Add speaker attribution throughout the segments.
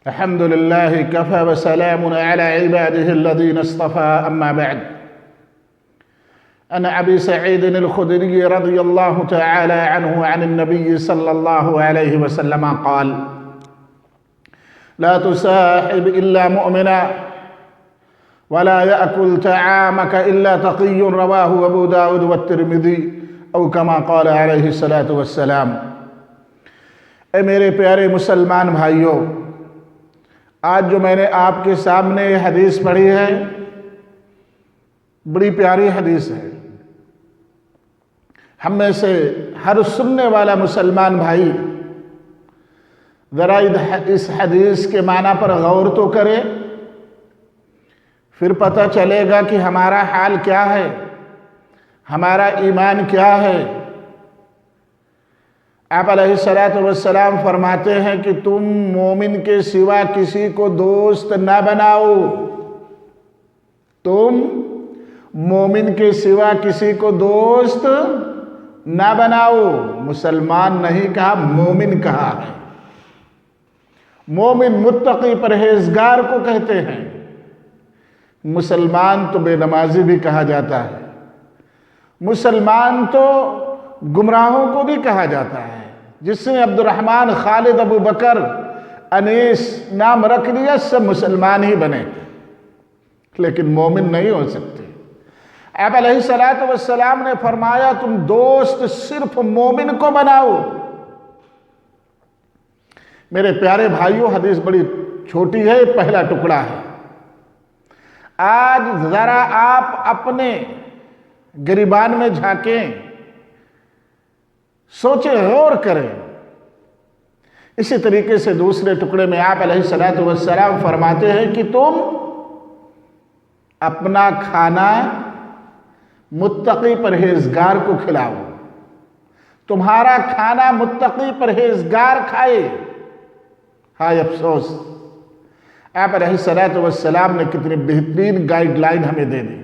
Speaker 1: الحمد لله كفى وسلام على عباده الذين اصطفى أما بعد. عن أبي سعيد الخدري رضي الله تعالى عنه عن النبي صلى الله عليه وسلم قال: لا تصاحب إلا مؤمنا ولا يأكل طعامك إلا تقي. رواه أبو داود والترمذي أو كما قال عليه الصلاة والسلام. اے میرے پیارے مسلمان بھائیوں، آج جو میں نے آپ کے سامنے حدیث پڑھی ہے، بڑی پیاری حدیث ہے۔ ہم میں سے ہر سننے والا مسلمان بھائی ذرا اس حدیث کے معنی پر غور تو کرے، پھر پتہ چلے گا کہ ہمارا حال کیا ہے، ہمارا ایمان کیا ہے۔ آپ علیہ السلام فرماتے ہیں کہ تم مومن کے سوا کسی کو دوست نہ بناؤ، تم مومن کے سوا کسی کو دوست نہ بناؤ۔ مسلمان نہیں کہا، مومن کہا ہے۔ مومن متقی پرہیزگار کو کہتے ہیں۔ مسلمان تو بے نمازی بھی کہا جاتا ہے، مسلمان تو گمراہوں کو بھی کہا جاتا ہے۔ جس نے عبد الرحمن، خالد، ابو بکر، انیس نام رکھ لیا، سب مسلمان ہی بنے، لیکن مومن نہیں ہو سکتے۔ آپ علیہ السلام نے فرمایا تم دوست صرف مومن کو بناؤ۔ میرے پیارے بھائیوں، حدیث بڑی چھوٹی ہے، پہلا ٹکڑا ہے۔ آج ذرا آپ اپنے گریبان میں جھانکیں، سوچیں، غور کریں۔ اسی طریقے سے دوسرے ٹکڑے میں آپ علیہ السلام فرماتے ہیں کہ تم اپنا کھانا متقی پرہیزگار کو کھلاؤ، تمہارا کھانا متقی پرہیزگار کھائے۔ ہائے افسوس، آپ علیہ السلام نے کتنی بہترین گائیڈ لائن ہمیں دے دی،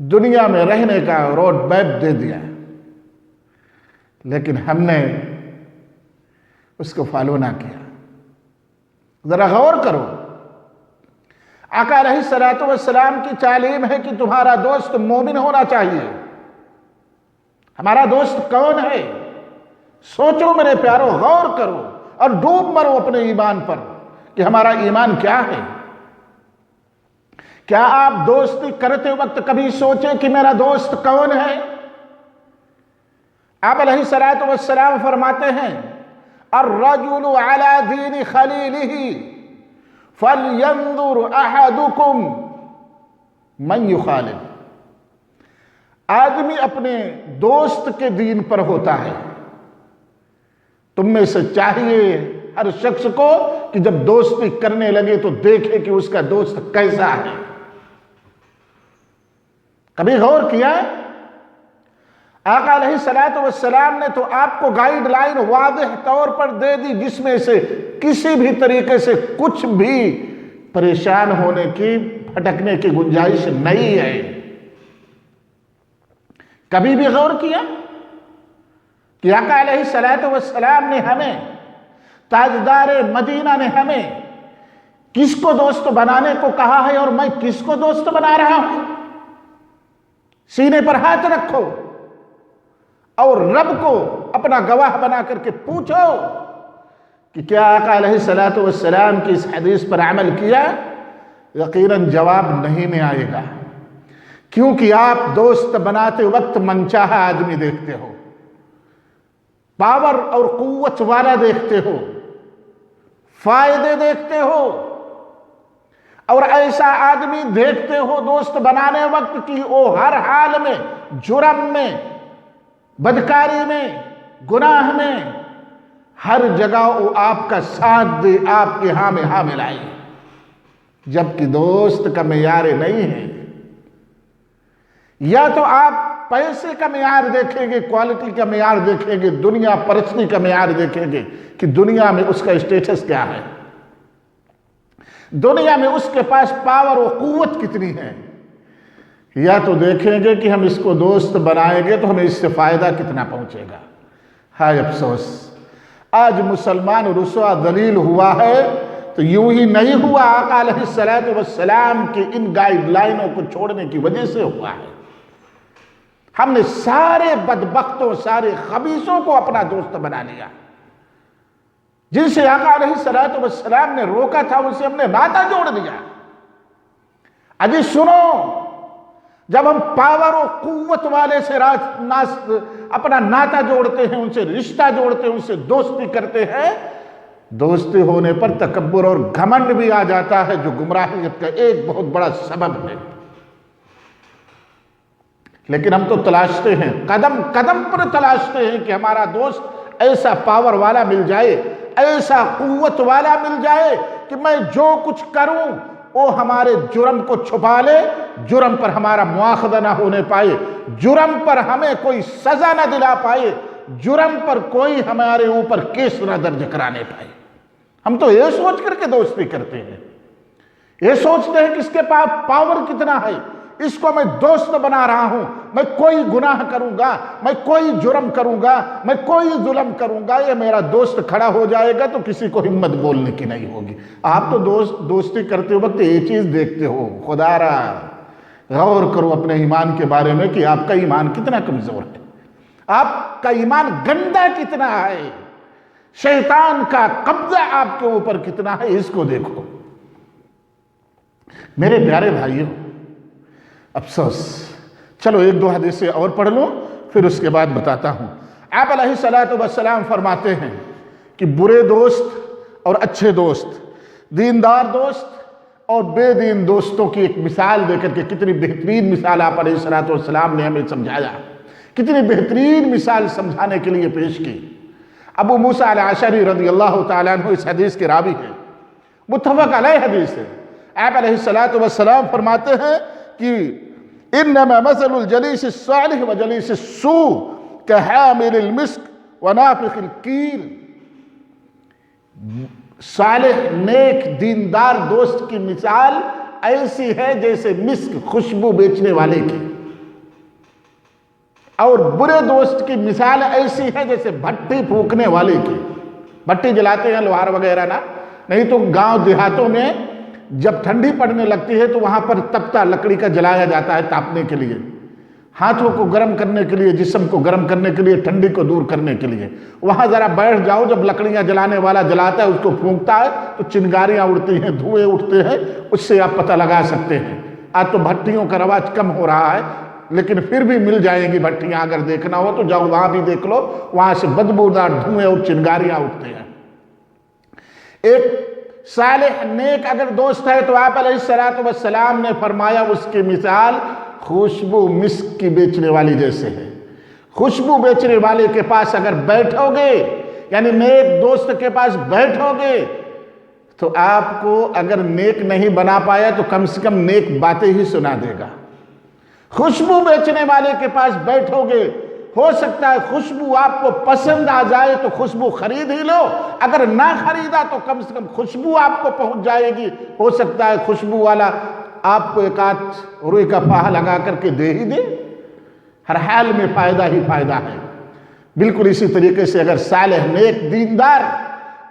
Speaker 1: دنیا میں رہنے کا روڈ میپ دے دیا، لیکن ہم نے اس کو فالو نہ کیا۔ ذرا غور کرو، آقا علیہ السلام کی تعلیم ہے کہ تمہارا دوست مومن ہونا چاہیے۔ ہمارا دوست کون ہے؟ سوچو میرے پیارو، غور کرو اور ڈوب مرو اپنے ایمان پر کہ ہمارا ایمان کیا ہے۔ کیا آپ دوستی کرتے وقت کبھی سوچیں کہ میرا دوست کون ہے؟ آپ علیہ السلام فرماتے ہیں الرجل على دین خلیلہ فلینظر احدکم من یخالل۔ آدمی اپنے دوست کے دین پر ہوتا ہے۔ تم میں سے چاہیے ہر شخص کو کہ جب دوستی کرنے لگے تو دیکھے کہ اس کا دوست کیسا ہے۔ کبھی غور کیا؟ آقا علیہ السلام نے تو آپ کو گائیڈ لائن واضح طور پر دے دی، جس میں سے کسی بھی طریقے سے کچھ بھی پریشان ہونے کی، بھٹکنے کی گنجائش نہیں ہے۔ کبھی بھی غور کیا کہ آقا علیہ السلام نے ہمیں، تاجدار مدینہ نے ہمیں کس کو دوست بنانے کو کہا ہے اور میں کس کو دوست بنا رہا ہوں؟ سینے پر ہاتھ رکھو اور رب کو اپنا گواہ بنا کر کے پوچھو کہ کیا آقا علیہ السلام کی اس حدیث پر عمل کیا؟ یقیناً جواب نہیں میں آئے گا، کیونکہ آپ دوست بناتے وقت منچاہا آدمی دیکھتے ہو، پاور اور قوت والا دیکھتے ہو، فائدے دیکھتے ہو، اور ایسا آدمی دیکھتے ہو دوست بنانے وقت کہ وہ ہر حال میں، جرم میں، بدکاری میں، گناہ میں، ہر جگہ وہ آپ کا ساتھ دے، آپ کے ہاں میں ہاں ملائے، جبکہ دوست کا معیار نہیں ہے۔ یا تو آپ پیسے کا معیار دیکھیں گے، کوالٹی کا معیار دیکھیں گے، دنیا پرستی کا معیار دیکھیں گے کہ دنیا میں اس کا اسٹیٹس کیا ہے، دنیا میں اس کے پاس پاور و قوت کتنی ہے، یا تو دیکھیں گے کہ ہم اس کو دوست بنائیں گے تو ہمیں اس سے فائدہ کتنا پہنچے گا۔ ہائے افسوس، آج مسلمان رسوا ذلیل ہوا ہے تو یوں ہی نہیں ہوا، آقا علیہ السلام کی ان گائیڈ لائنوں کو چھوڑنے کی وجہ سے ہوا ہے۔ ہم نے سارے بدبختوں، سارے خبیثوں کو اپنا دوست بنا لیا، جن سے آقا علیہ السلام نے روکا تھا ان سے ہم نے ناطہ جوڑ دیا۔ اجی سنو، جب ہم پاور و قوت والے سے اپنا ناطہ جوڑتے ہیں، ان سے رشتہ جوڑتے ہیں، ان سے دوستی کرتے ہیں، دوستی ہونے پر تکبر اور گھمنڈ بھی آ جاتا ہے، جو گمراہیت کا ایک بہت بڑا سبب ہے۔ لیکن ہم تو تلاشتے ہیں، قدم قدم پر تلاشتے ہیں کہ ہمارا دوست ایسا پاور والا مل جائے، ایسا قوت والا مل جائے کہ میں جو کچھ کروں وہ ہمارے جرم کو چھپا لے، جرم پر ہمارا مواخذہ نہ ہونے پائے، جرم پر ہمیں کوئی سزا نہ دلا پائے، جرم پر کوئی ہمارے اوپر کیس نہ درج کرانے پائے۔ ہم تو یہ سوچ کر کے دوستی کرتے ہیں، یہ سوچتے ہیں کہ اس کے پاس پاور کتنا ہے، اس کو میں دوست بنا رہا ہوں، میں کوئی گناہ کروں گا، میں کوئی جرم کروں گا، میں کوئی ظلم کروں گا، یہ میرا دوست کھڑا ہو جائے گا تو کسی کو ہمت بولنے کی نہیں ہوگی۔ آپ تو دوستی کرتے وقت یہ چیز دیکھتے ہو، خدا را غور کرو اپنے ایمان کے بارے میں کہ آپ کا ایمان کتنا کمزور ہے، آپ کا ایمان گندا کتنا ہے، شیطان کا قبضہ آپ کے اوپر کتنا ہے، اس کو دیکھو۔ میرے پیارے بھائیوں، افسوس، چلو ایک دو حدیثیں اور پڑھ لوں پھر اس کے بعد بتاتا ہوں۔ آپ علیہ السلام فرماتے ہیں کہ برے دوست اور اچھے دوست، دیندار دوست اور بے دین دوستوں کی ایک مثال دے کر کے، کتنی بہترین مثال آپ علیہ السلام نے ہمیں سمجھایا، کتنی بہترین مثال سمجھانے کے لیے پیش کی۔ ابو موسیٰ الاشعری رضی اللہ تعالیٰ عنہ اس حدیث کے راوی ہیں، متفق علیہ حدیث ہے۔ آپ علیہ السلام فرماتے ہیں کہ انما مثل الجلیس الصالح وجلیس السوء کحامل المسک ونافخ الکیر۔ صالح نیک دیندار دوست کی مثال ایسی ہے جیسے مسک خوشبو بیچنے والے کی، اور برے دوست کی مثال ایسی ہے جیسے بھٹی پھونکنے والے کی۔ بھٹی جلاتے ہیں لوہار وغیرہ نا، نہیں تو گاؤں دیہاتوں میں جب ٹھنڈی پڑنے لگتی ہے تو وہاں پر تپتا لکڑی کا جلایا جاتا ہے تاپنے کے لیے، ہاتھوں کو گرم کرنے کے لیے، جسم کو گرم کرنے کے لیے، ٹھنڈی کو دور کرنے کے لیے۔ وہاں ذرا بیٹھ جاؤ، جب لکڑیاں جلانے والا جلاتا ہے، اس کو پھونکتا ہے تو چنگاریاں اڑتی ہیں، دھوئے اٹھتے ہیں، اس سے آپ پتہ لگا سکتے ہیں۔ آج تو بھٹیوں کا رواج کم ہو رہا ہے، لیکن پھر بھی مل جائیں گی بھٹیاں، اگر دیکھنا ہو تو جاؤ وہاں بھی دیکھ لو، وہاں سے بدبودار دھوئے اور چنگاریاں اٹھتے ہیں۔ ایک صالح نیک اگر دوست ہے تو آپ علیہ السلام نے فرمایا اس کی مثال خوشبو مسک کی بیچنے والی جیسے ہے۔ خوشبو بیچنے والے کے پاس اگر بیٹھو گے، یعنی نیک دوست کے پاس بیٹھو گے، تو آپ کو اگر نیک نہیں بنا پایا تو کم سے کم نیک باتیں ہی سنا دے گا۔ خوشبو بیچنے والے کے پاس بیٹھو گے، ہو سکتا ہے خوشبو آپ کو پسند آ جائے تو خوشبو خرید ہی لو، اگر نہ خریدا تو کم سے کم خوشبو آپ کو پہنچ جائے گی۔ ہو سکتا ہے خوشبو والا آپ کو ایک آدھ روئی کا پاہ لگا کر کے دے ہی دے۔ ہر حال میں فائدہ ہی فائدہ ہے۔ بالکل اسی طریقے سے اگر صالح نیک دیندار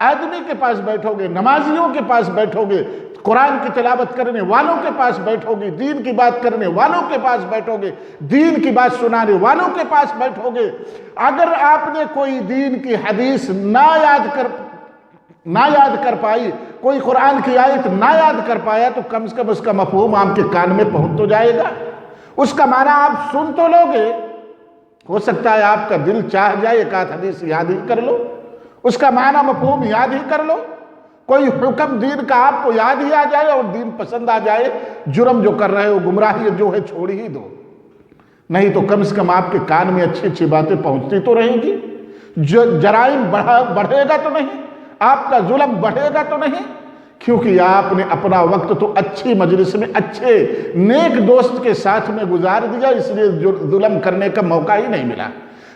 Speaker 1: آدمی کے پاس بیٹھو گے، نمازیوں کے پاس بیٹھو گے، قرآن کی تلاوت کرنے والوں کے پاس بیٹھو گے، دین کی بات کرنے والوں کے پاس بیٹھو گے، دین کی بات سنانے والوں کے پاس بیٹھو گے، اگر آپ نے کوئی دین کی حدیث نہ یاد کر پائی، کوئی قرآن کی آیت نہ یاد کر پایا، تو کم سے کم اس کا مفہوم آپ کے کان میں پہنچ تو جائے گا، اس کا معنی آپ سن تو لو گے۔ ہو سکتا ہے آپ کا دل چاہ جائے ایک آدھ حدیث یاد ہی کر لو، اس کا معنی مفہوم یاد ہی کر لو، کوئی حکم دین کا آپ کو یاد ہی آ جائے اور دین پسند آ جائے، جرم جو کر رہے ہو، گمراہی جو ہے چھوڑ ہی دو، نہیں تو کم سے کم آپ کے کان میں اچھی اچھی باتیں پہنچتی تو رہیں گی۔ جرائم بڑھے گا تو نہیں، آپ کا ظلم بڑھے گا تو نہیں، کیونکہ آپ نے اپنا وقت تو اچھی مجلس میں اچھے نیک دوست کے ساتھ میں گزار دیا، اس لیے ظلم کرنے کا موقع ہی نہیں ملا۔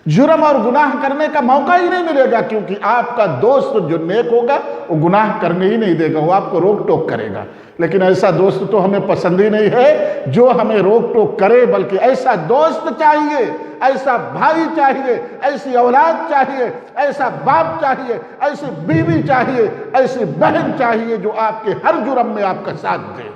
Speaker 1: جرم اور گناہ کرنے کا موقع ہی نہیں ملے گا، کیونکہ آپ کا دوست جو نیک ہوگا وہ گناہ کرنے ہی نہیں دے گا، وہ آپ کو روک ٹوک کرے گا۔ لیکن ایسا دوست تو ہمیں پسند ہی نہیں ہے جو ہمیں روک ٹوک کرے، بلکہ ایسا دوست چاہیے، ایسا بھائی چاہیے، ایسی اولاد چاہیے، ایسا باپ چاہیے، ایسی بیوی چاہیے، ایسی بہن چاہیے جو آپ کے ہر جرم میں آپ کا ساتھ دے۔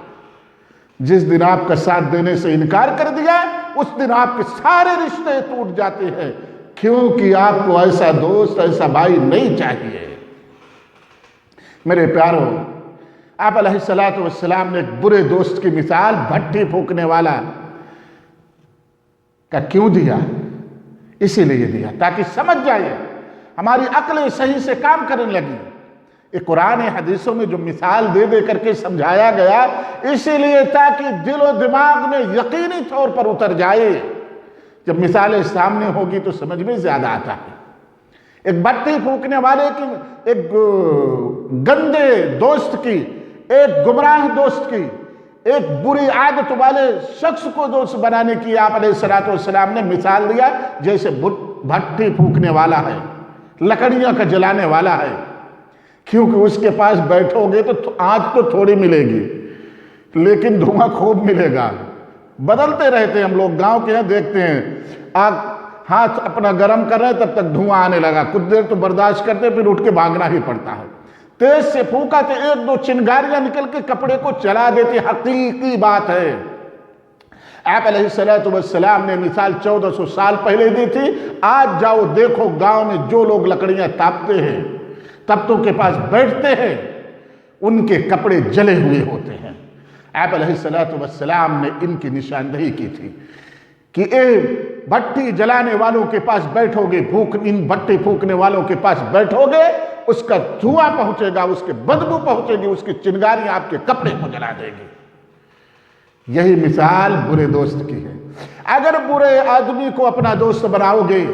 Speaker 1: جس دن آپ کا ساتھ دینے سے انکار کر دیا، اس دن آپ کے سارے رشتے ٹوٹ جاتے ہیں، کیونکہ آپ کو ایسا دوست، ایسا بھائی نہیں چاہیے۔ میرے پیارو، آپ علیہ السلام نے ایک برے دوست کی مثال بھٹی پھونکنے والا کا کیوں دیا؟ اسی لیے دیا تاکہ سمجھ جائے، ہماری عقل صحیح سے کام کرنے لگی۔ یہ قرآن حدیثوں میں جو مثال دے دے کر کے سمجھایا گیا، اسی لیے تاکہ دل و دماغ میں یقینی طور پر اتر جائے۔ جب مثالیں سامنے ہوگی تو سمجھ میں زیادہ آتا ہے۔ ایک بھٹی پھونکنے والے کی، ایک گندے دوست کی، ایک گمراہ دوست کی، ایک بری عادت والے شخص کو دوست بنانے کی آپ علیہ السلام نے مثال دیا، جیسے بھٹی پھونکنے والا ہے، لکڑیاں کا جلانے والا ہے۔ کیونکہ اس کے پاس بیٹھو گے تو آنچ تو تھوڑی ملے گی، لیکن دھواں خوب ملے گا۔ بدلتے رہتے ہیں ہم لوگ، گاؤں کے ہیں دیکھتے ہیں، آگ ہاتھ اپنا گرم کر رہے ہیں تب تک دھواں آنے لگا، کچھ دیر تو برداشت کرتے پھر اٹھ کے بھاگنا ہی پڑتا ہے۔ تیز سے پھونکا تو ایک دو چنگاریاں نکل کے کپڑے کو چلا دیتے، حقیقی بات ہے۔ آپ علیہ السلام نے مثال 1400 سال پہلے دی تھی، آج جاؤ دیکھو گاؤں میں جو لوگ لکڑیاں تاپتے ہیں، تپتوں کے پاس بیٹھتے ہیں، ان کے کپڑے جلے ہوئے ہوتے ہیں۔ آپ علیہ السلام نے ان کی نشاندہی کی تھی کہ اے بھٹی جلانے والوں کے پاس بیٹھو گے، ان بھٹی پھونکنے والوں کے پاس بیٹھو گے، اس کا دھواں پہنچے گا، اس کے بدبو پہنچے گی، اس کی چنگاریاں آپ کے کپڑے کو جلا دے گی۔ یہی مثال برے دوست کی ہے۔ اگر برے آدمی کو اپنا دوست بناؤ گے،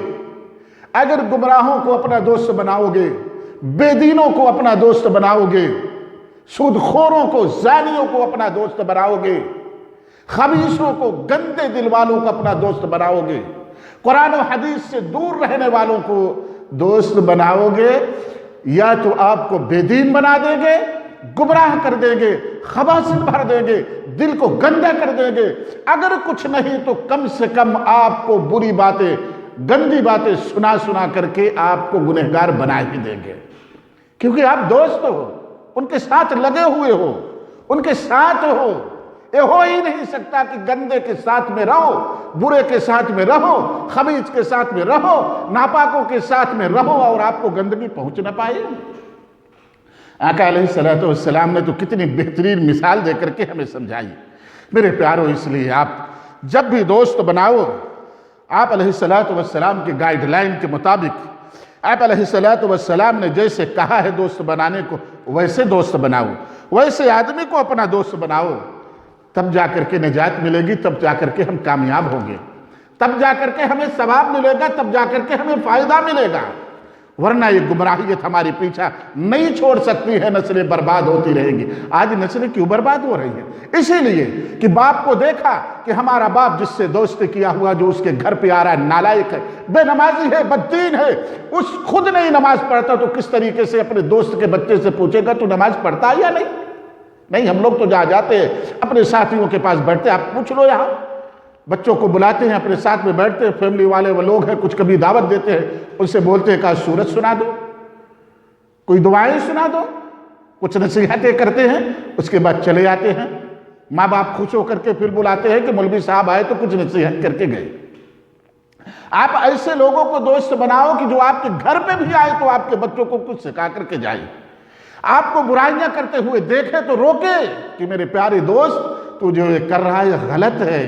Speaker 1: اگر گمراہوں کو اپنا دوست بناؤ گے، بے دینوں کو اپنا دوست بناؤ گے، سود خوروں کو، زانیوں کو اپنا دوست بناؤ گے، خبیثوں کو، گندے دل والوں کو اپنا دوست بناؤ گے، قرآن و حدیث سے دور رہنے والوں کو دوست بناؤ گے، یا تو آپ کو بے دین بنا دیں گے، گمراہ کر دیں گے، خباثت بھر دیں گے، دل کو گندا کر دیں گے، اگر کچھ نہیں تو کم سے کم آپ کو بری باتیں، گندی باتیں سنا سنا کر کے آپ کو گنہگار بنا ہی دیں گے، کیونکہ آپ دوست ہو، ان کے ساتھ لگے ہوئے ہو، ان کے ساتھ ہو۔ یہ ہو ہی نہیں سکتا کہ گندے کے ساتھ میں رہو، برے کے ساتھ میں رہو، خبیث کے ساتھ میں رہو، ناپاکوں کے ساتھ میں رہو اور آپ کو گندگی پہنچ نہ پائے۔ آقا علیہ السلام نے تو کتنی بہترین مثال دے کر کے ہمیں سمجھائی۔ میرے پیارو، اس لیے آپ جب بھی دوست بناؤ، آپ علیہ السلام کے گائیڈ لائن کے مطابق، آپ علیہ السلام نے جیسے کہا ہے دوست بنانے کو، ویسے دوست بناؤ، ویسے آدمی کو اپنا دوست بناؤ، تب جا کر کے نجات ملے گی، تب جا کر کے ہم کامیاب ہوں گے، تب جا کر کے ہمیں ثواب ملے گا، تب جا کر کے ہمیں فائدہ ملے گا، ورنہ یہ گمراہیت ہماری پیچھا نہیں چھوڑ سکتی ہے، نسلیں برباد ہوتی رہیں گی۔ آج نسلیں کیوں برباد ہو رہی ہیں؟ اسی لیے کہ باپ کو دیکھا کہ ہمارا باپ جس سے دوستی کیا ہوا، جو اس کے گھر پہ آ رہا ہے، نالائق ہے، بے نمازی ہے، بددین ہے، اس خود نہیں نماز پڑھتا تو کس طریقے سے اپنے دوست کے بچے سے پوچھے گا تو نماز پڑھتا ہے یا نہیں؟ نہیں، ہم لوگ تو جہاں جاتے ہیں اپنے ساتھیوں کے پاس بیٹھتے ہیں، آپ پوچھ لو، یہاں بچوں کو بلاتے ہیں، اپنے ساتھ میں بیٹھتے ہیں، فیملی والے وہ لوگ ہیں، کچھ کبھی دعوت دیتے ہیں، ان سے بولتے ہیں کہ سورت سنا دو، کوئی دعائیں سنا دو، کچھ نصیحتیں کرتے ہیں، اس کے بعد چلے آتے ہیں۔ ماں باپ خوش ہو کر کے پھر بلاتے ہیں کہ مولوی صاحب آئے تو کچھ نصیحت کر کے گئے۔ آپ ایسے لوگوں کو دوست بناؤ کہ جو آپ کے گھر پہ بھی آئے تو آپ کے بچوں کو کچھ سکھا کر کے جائے، آپ کو برائیاں کرتے ہوئے دیکھے تو روکے کہ میرے پیارے دوست تو جو یہ کر رہا ہے یہ غلط ہے۔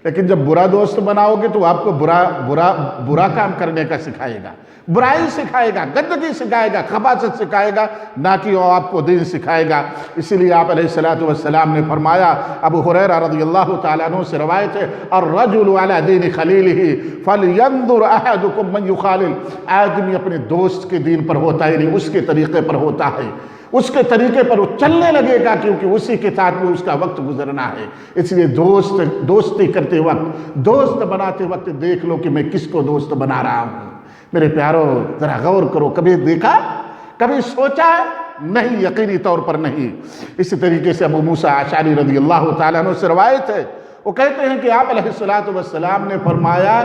Speaker 1: لیکن جب برا دوست بناؤ گے تو آپ کو برا کام کرنے کا سکھائے گا، برائی سکھائے گا، گندگی سکھائے گا، خباثت سکھائے گا، نہ کہ وہ آپ کو دین سکھائے گا۔ اسی لیے آپ علیہ السلام نے فرمایا، ابو ہریرہ رضی اللہ تعالیٰ عنہ سے روایت ہے، الرجل علی دین خلیلہ فلینظر احدکم من یخالل، آدمی اپنے دوست کے دین پر ہوتا ہے، یعنی اس کے طریقے پر ہوتا ہے، اس کے طریقے پر وہ چلنے لگے گا، کیونکہ اسی کے ساتھ میں اس کا وقت گزرنا ہے۔ اس لیے دوستی کرتے وقت، دوست بناتے وقت دیکھ لو کہ میں کس کو دوست بنا رہا ہوں۔ میرے پیارو ذرا غور کرو، کبھی دیکھا، کبھی سوچا؟ نہیں، یقینی طور پر نہیں۔ اسی طریقے سے ابو موسیٰ اشعری رضی اللہ تعالیٰ عنہ سے روایت ہے، وہ کہتے ہیں کہ آپ علیہ السلام نے فرمایا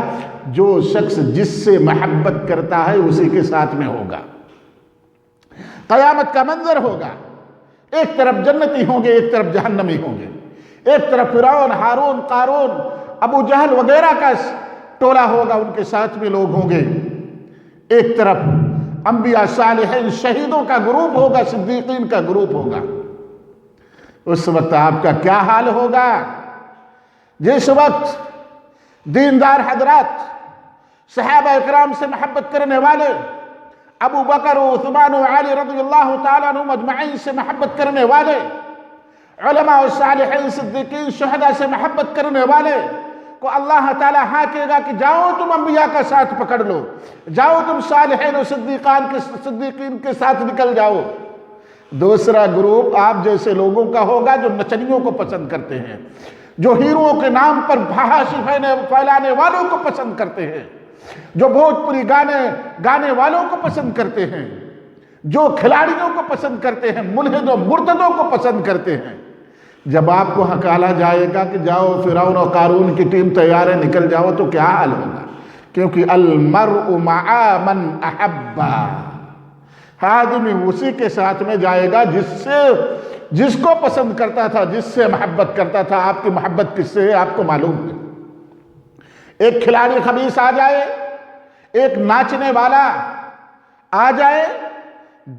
Speaker 1: جو شخص جس سے محبت کرتا ہے اسی کے ساتھ میں ہوگا۔ قیامت کا منظر ہوگا، ایک طرف جنتی ہوں گے، ایک طرف جہنمی ہوں گے، ایک طرف فرعون، ہارون، قارون، ابو جہل وغیرہ کا ٹولہ ہوگا، ان کے ساتھ میں لوگ ہوں گے، ایک طرف انبیاء، صالحین، شہیدوں کا گروپ ہوگا، صدیقین کا گروپ ہوگا۔ اس وقت آپ کا کیا حال ہوگا؟ جس وقت دیندار حضرات، صحابہ اکرام سے محبت کرنے والے، ابو بکر و عثمان و علی رضی اللہ تعالیٰ عنہم اجمعین سے محبت کرنے والے، علماء و صالحین، صدیقین، شہداء سے محبت کرنے والے کو اللہ تعالیٰ ہاں کہے گا کہ جاؤ تم انبیاء کا ساتھ پکڑ لو، جاؤ تم صالحین و صدیقین کے ساتھ نکل جاؤ۔ دوسرا گروپ آپ جیسے لوگوں کا ہوگا جو نچنیوں کو پسند کرتے ہیں، جو ہیروؤں کے نام پر فحاشی پھیلانے والوں کو پسند کرتے ہیں، جو بھوجپوری گانے والوں کو پسند کرتے ہیں، جو کھلاڑیوں کو پسند کرتے ہیں، ملحد و مرتدوں کو پسند کرتے ہیں۔ جب آپ کو ہکالا جائے گا کہ جاؤ فرعون اور قارون کی ٹیم تیار ہے، نکل جاؤ، تو کیا حال ہوگا؟ کیونکہ المرء مع من احب، آدمی اسی کے ساتھ میں جائے گا جس کو پسند کرتا تھا، جس سے محبت کرتا تھا۔ آپ کی محبت کس سے ہے آپ کو معلوم ہے؟ ایک کھلاڑی خبیث آ جائے، ایک ناچنے والا آ جائے،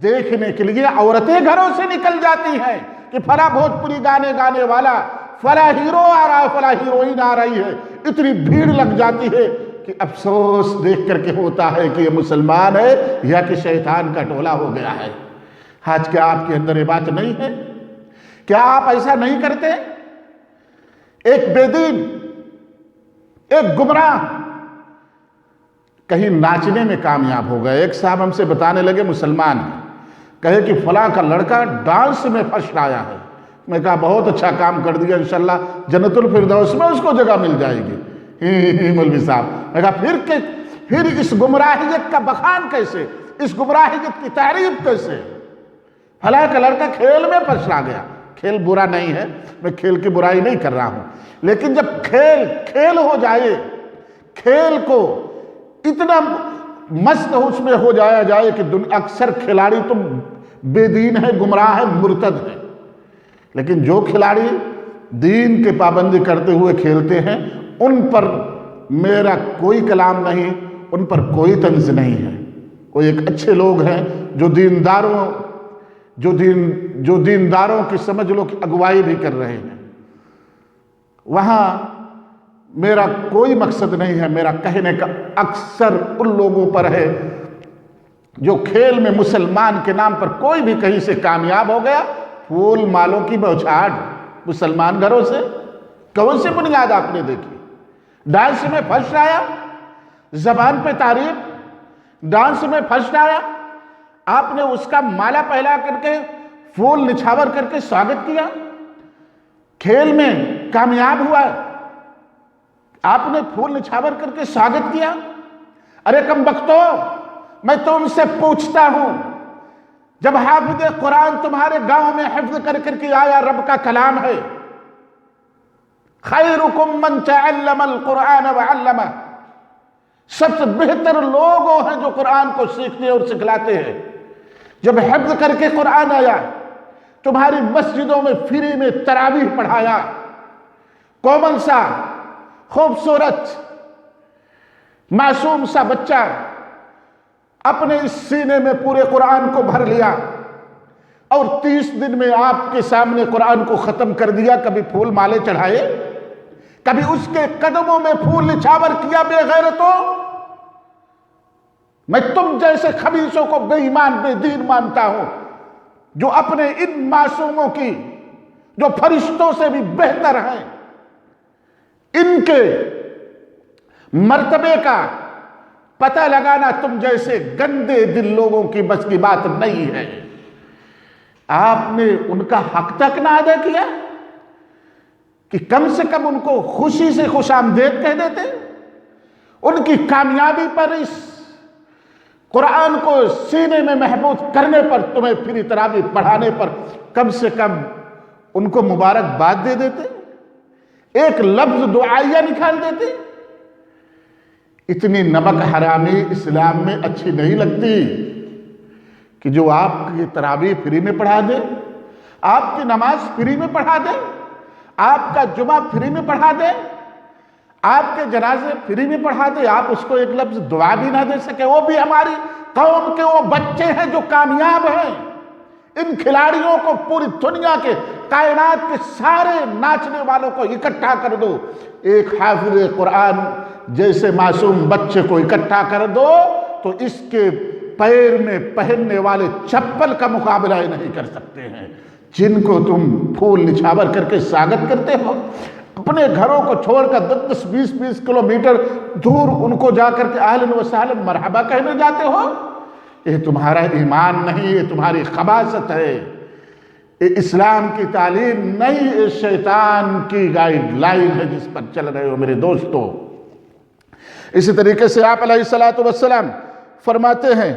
Speaker 1: دیکھنے کے لیے عورتیں گھروں سے نکل جاتی ہیں کہ فلاں بھوجپوری گانے والا، فلاں ہیرو آ رہا ہے، فلاں ہیروئن آ رہی ہے، اتنی بھیڑ لگ جاتی ہے کہ افسوس دیکھ کر کے ہوتا ہے کہ یہ مسلمان ہے یا کہ شیطان کا ٹولہ ہو گیا ہے۔ آج کیا آپ کے اندر یہ بات نہیں ہے؟ کیا آپ ایسا نہیں کرتے؟ ایک بے دین، ایک گمراہ کہیں ناچنے میں کامیاب ہو گئے۔ ایک صاحب ہم سے بتانے لگے، مسلمان ہیں، کہے کہ فلاں کا لڑکا ڈانس میں فرسٹ آیا ہے۔ میں کہا بہت اچھا کام کر دیا، انشاءاللہ جنت الفردوس میں اس کو جگہ مل جائے گی۔ مولوی صاحب، میں کہا پھر اس گمراہیت کا بخان کیسے، اس گمراہیت کی تعریف کیسے؟ فلاں کا لڑکا کھیل میں فرسٹ آ گیا۔ کھیل برا نہیں ہے، میں کھیل کی برائی نہیں کر رہا ہوں، لیکن جب کھیل ہو جائے، کھیل کو اتنا مست اس میں ہو جائے کہ اکثر کھلاڑی تو بے دین ہے، گمراہ ہے، مرتد ہے، لیکن جو کھلاڑی دین کے پابندی کرتے ہوئے کھیلتے ہیں ان پر میرا کوئی کلام نہیں، ان پر کوئی طنز نہیں ہے۔ وہ ایک اچھے لوگ ہیں جو دینداروں کی سمجھ لو کہ اگوائی بھی کر رہے ہیں۔ وہاں میرا کوئی مقصد نہیں ہے، میرا کہنے کا اکثر ان لوگوں پر ہے جو کھیل میں مسلمان کے نام پر کوئی بھی کہیں سے کامیاب ہو گیا، پھول مالوں کی بوچھاڑ مسلمان گھروں سے، کون سی بنیاد آپ نے دیکھی؟ ڈانس میں فرسٹ آیا، زبان پہ تعریف، ڈانس میں فرسٹ آیا، آپ نے اس کا مالا پہلا کر کے، پھول نچھاور کر کے سواگت کیا، کھیل میں کامیاب ہوا، آپ نے پھول نچھاور کر کے سواگت کیا۔ ارے کم بختو، میں تم سے پوچھتا ہوں، جب حافظ قرآن تمہارے گاؤں میں حفظ کر کے آیا، رب کا کلام ہے، خیرکم من تعلم القرآن وعلمہ، سب سے بہتر لوگ ہیں جو قرآن کو سیکھتے اور سکھلاتے ہیں۔ جب حفظ کر کے قرآن آیا، تمہاری مسجدوں میں فری میں تراویح پڑھایا، کومل سا، خوبصورت، معصوم سا بچہ اپنے اس سینے میں پورے قرآن کو بھر لیا اور 30 دن میں آپ کے سامنے قرآن کو ختم کر دیا۔ کبھی پھول مالے چڑھائے؟ کبھی اس کے قدموں میں پھول نچھاور کیا بے غیرتوں؟ میں تم جیسے خبیثوں کو بے ایمان بے دین مانتا ہوں، جو اپنے ان معصوموں کی، جو فرشتوں سے بھی بہتر ہیں، ان کے مرتبے کا پتہ لگانا تم جیسے گندے دل لوگوں کی بس کی بات نہیں ہے۔ آپ نے ان کا حق تک نہ ادا کیا کہ کم سے کم ان کو خوشی سے خوش آمدید کہہ دیتے؟ ان کی کامیابی پر، اس قرآن کو سینے میں محفوظ کرنے پر، تمہیں پھر تراویح پڑھانے پر کم سے کم ان کو مبارکباد دے دیتے؟ ایک لفظ دعائیہ نکال دیتے؟ اتنی نمک حرامی اسلام میں اچھی نہیں لگتی کہ جو آپ کی تراویح فری میں پڑھا دے، آپ کی نماز فری میں پڑھا دے، آپ کا جمعہ فری میں پڑھا دے، آپ کے جنازے فری میں پڑھا دے، آپ اس کو ایک لفظ دعا بھی نہ دے سکے۔ وہ بھی ہماری قوم کے وہ بچے ہیں جو کامیاب ہیں۔ ان کھلاڑیوں کو پوری دنیا کے، کائنات کے سارے ناچنے والوں کو اکٹھا کر دو، ایک حافظ قرآن جیسے معصوم بچے کو اکٹھا کر دو تو اس کے پیر میں پہننے والے چپل کا مقابلہ ہی نہیں کر سکتے ہیں، جن کو تم پھول نچھاور کر کے سواگت کرتے ہو۔ اپنے گھروں کو چھوڑ کر 10 20 کلومیٹر دور ان کو جا کر کے اہلاً و سہلاً مرحبا کہنے جاتے ہو۔ یہ تمہارا ایمان نہیں، یہ تمہاری خباثت ہے، یہ اسلام کی تعلیم نہیں، یہ شیطان کی گائیڈ لائن ہے جس پر چل رہے ہو میرے دوستو۔ اسی طریقے سے آپ علیہ السلام فرماتے ہیں،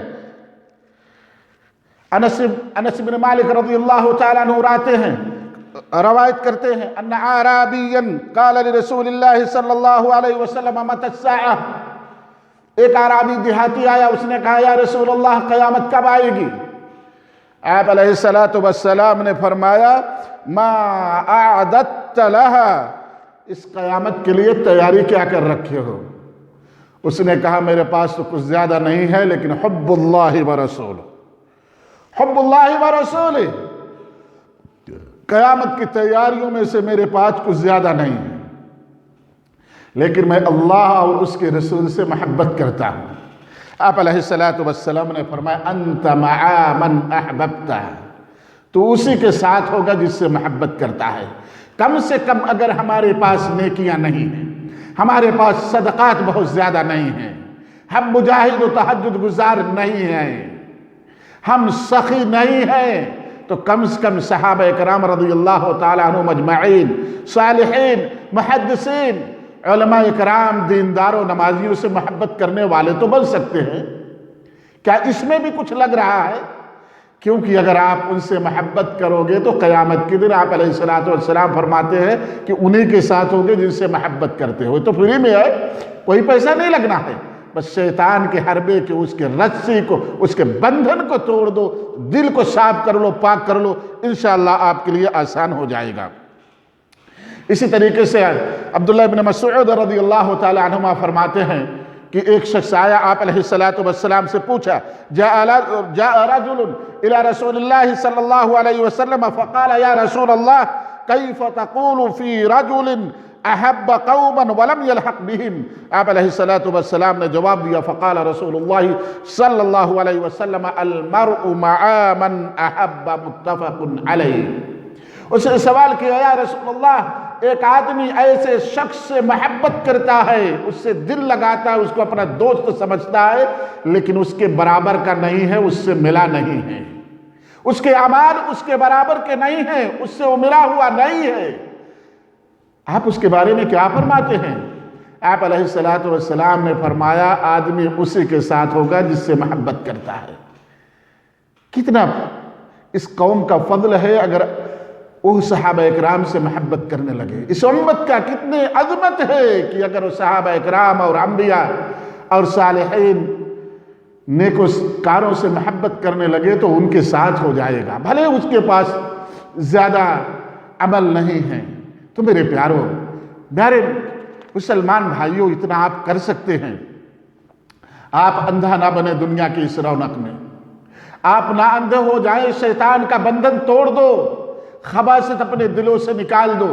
Speaker 1: انس بن مالک رضی اللہ تعالیٰ عنہ راتے ہیں، روایت کرتے ہیں، ان اعرابیا قال لرسول اللہ صلی اللہ علیہ وسلم متی الساعہ، ایک اعرابی دیہاتی آیا، اس نے کہا یا رسول اللہ قیامت کب آئے گی؟ آپ علیہ السلام نے فرمایا ما اعددت لها، اس قیامت کے لیے تیاری کیا کر رکھے ہو؟ اس نے کہا میرے پاس تو کچھ زیادہ نہیں ہے، لیکن حب اللہ ورسولہ، حب اللہ ورسولہ، قیامت کی تیاریوں میں سے میرے پاس کچھ زیادہ نہیں ہے، لیکن میں اللہ اور اس کے رسول سے محبت کرتا ہوں۔ آپ علیہ السلام نے فرمایا انت مع من احببت، تو اسی کے ساتھ ہوگا جس سے محبت کرتا ہے۔ کم سے کم اگر ہمارے پاس نیکیاں نہیں ہیں، ہمارے پاس صدقات بہت زیادہ نہیں ہیں، ہم مجاہد و تہجد گزار نہیں ہیں، ہم سخی نہیں ہیں، تو کم سے کم صحابہ کرام رضی اللہ تعالیٰ عنہ مجمعین، صالحین، محدثین، علماء کرام، دینداروں، نمازیوں سے محبت کرنے والے تو بن سکتے ہیں۔ کیا اس میں بھی کچھ لگ رہا ہے؟ کیونکہ اگر آپ ان سے محبت کرو گے تو قیامت کے دن آپ علیہ السلام فرماتے ہیں کہ انہی کے ساتھ ہوگے جن سے محبت کرتے ہو۔ تو فری میں ہے، کوئی پیسہ نہیں لگنا ہے، بس شیطان کے حربے کے اس کے رسی کو، اس کے بندھن کو توڑ دو، دل کو صاف کر لو، پاک کر لو، انشاءاللہ آپ کے لیے آسان ہو جائے گا۔ اسی طریقے سے عبداللہ بن مسعود رضی اللہ تعالی عنہما فرماتے ہیں کہ ایک شخص آیا، آپ علیہ السلام سے پوچھا، جاء رجل الى رسول اللہ صلی اللہ علیہ وسلم فقال یا رسول اللہ کیف تقول فی رجل احب قوما ولم يلحق بهم، آپ علیہ السلام نے جواب دیا، فقال رسول اللہ صلی اللہ علیہ وسلم المرء مع من احب متفق علیہ۔ اس نے سوال کیا، یا رسول اللہ ایک آدمی ایسے شخص سے محبت کرتا ہے، اس سے دل لگاتا ہے، اس کو اپنا دوست سمجھتا ہے، لیکن اس کے برابر کا نہیں ہے، اس سے ملا نہیں ہے، اس کے اعمال اس کے برابر کے نہیں ہیں، اس سے وہ ملا ہوا نہیں ہے، آپ اس کے بارے میں کیا فرماتے ہیں؟ آپ علیہ السلام نے فرمایا آدمی اسی کے ساتھ ہوگا جس سے محبت کرتا ہے۔ کتنا اس قوم کا فضل ہے اگر وہ صحابہ اکرام سے محبت کرنے لگے، اس امت کا کتنے عظمت ہے کہ اگر وہ صحابہ اکرام اور انبیاء اور صالحین نیکوکاروں سے محبت کرنے لگے تو ان کے ساتھ ہو جائے گا، بھلے اس کے پاس زیادہ عمل نہیں ہے۔ تو میرے پیارو، میرے مسلمان بھائیوں، اتنا آپ کر سکتے ہیں، آپ اندھا نہ بنے دنیا کی اس رونق میں، آپ نہ اندھے ہو جائیں، شیطان کا بندھن توڑ دو، خباثت اپنے دلوں سے نکال دو،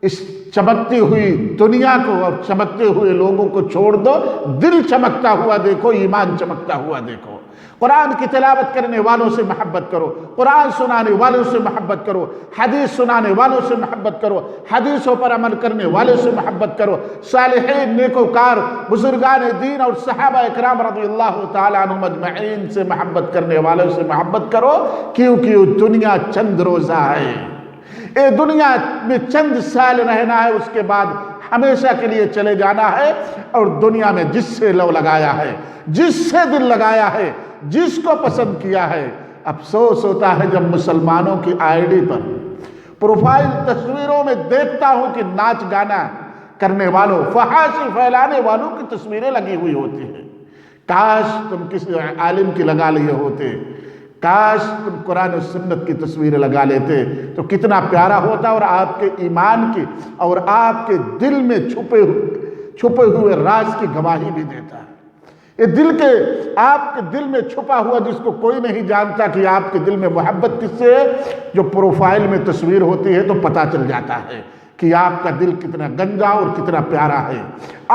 Speaker 1: اس چمکتی ہوئی دنیا کو اور چمکتے ہوئے لوگوں کو چھوڑ دو، دل چمکتا ہوا دیکھو، ایمان چمکتا ہوا دیکھو۔ قرآن کی تلاوت کرنے والوں سے محبت کرو، قرآن سنانے والوں سے محبت کرو، حدیث سنانے والوں سے محبت کرو، حدیثوں پر عمل کرنے والوں سے محبت کرو، صالحین نیکوکار بزرگان دین اور صحابہ اکرام رضی اللہ تعالیٰ عنہم اجمعین سے محبت کرنے والوں سے محبت کرو، کیونکہ یہ دنیا چند روزہ ہے، یہ دنیا میں چند سال رہنا ہے، اس کے بعد ہمیشہ کے لیے چلے جانا ہے۔ اور دنیا میں جس سے لو لگایا ہے، جس سے دل لگایا ہے، جس کو پسند کیا ہے، افسوس ہوتا ہے جب مسلمانوں کی آئی ڈی پر پروفائل تصویروں میں دیکھتا ہوں کہ ناچ گانا کرنے والوں، فحاشی پھیلانے والوں کی تصویریں لگی ہوئی ہوتی ہیں۔ کاش تم کسی عالم کی لگا لیے ہوتے، کاش تم قرآن و سنت کی تصویریں لگا لیتے تو کتنا پیارا ہوتا، اور آپ کے ایمان کی اور آپ کے دل میں چھپے ہوئے راز کی گواہی بھی دیتا ہے۔ یہ آپ کے دل میں چھپا ہوا جس کو کوئی نہیں جانتا کہ آپ کے دل میں محبت کس سے ہے، جو پروفائل میں تصویر ہوتی ہے تو پتہ چل جاتا ہے کہ آپ کا دل کتنا گندا اور کتنا پیارا ہے،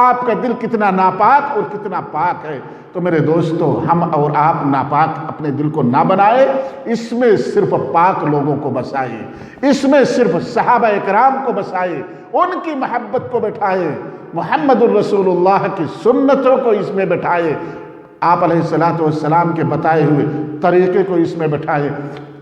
Speaker 1: آپ کا دل کتنا ناپاک اور کتنا پاک ہے۔ تو میرے دوستو، ہم اور آپ ناپاک اپنے دل کو نہ بنائے، اس میں صرف پاک لوگوں کو بسائے، اس میں صرف صحابہ اکرام کو بسائے، ان کی محبت کو بٹھائے، محمد الرسول اللہ کی سنتوں کو اس میں بٹھائے، آپ علیہ السلام کے بتائے ہوئے طریقے کو اس میں بٹھائے،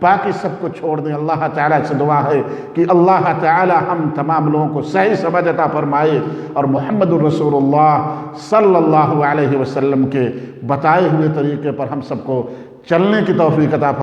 Speaker 1: باقی سب کو چھوڑ دیں۔ اللہ تعالیٰ سے دعا ہے کہ اللہ تعالیٰ ہم تمام لوگوں کو صحیح سمجھ عطا فرمائے، اور محمد الرسول اللہ صلی اللہ علیہ وسلم کے بتائے ہوئے طریقے پر ہم سب کو چلنے کی توفیق عطا فرمائے۔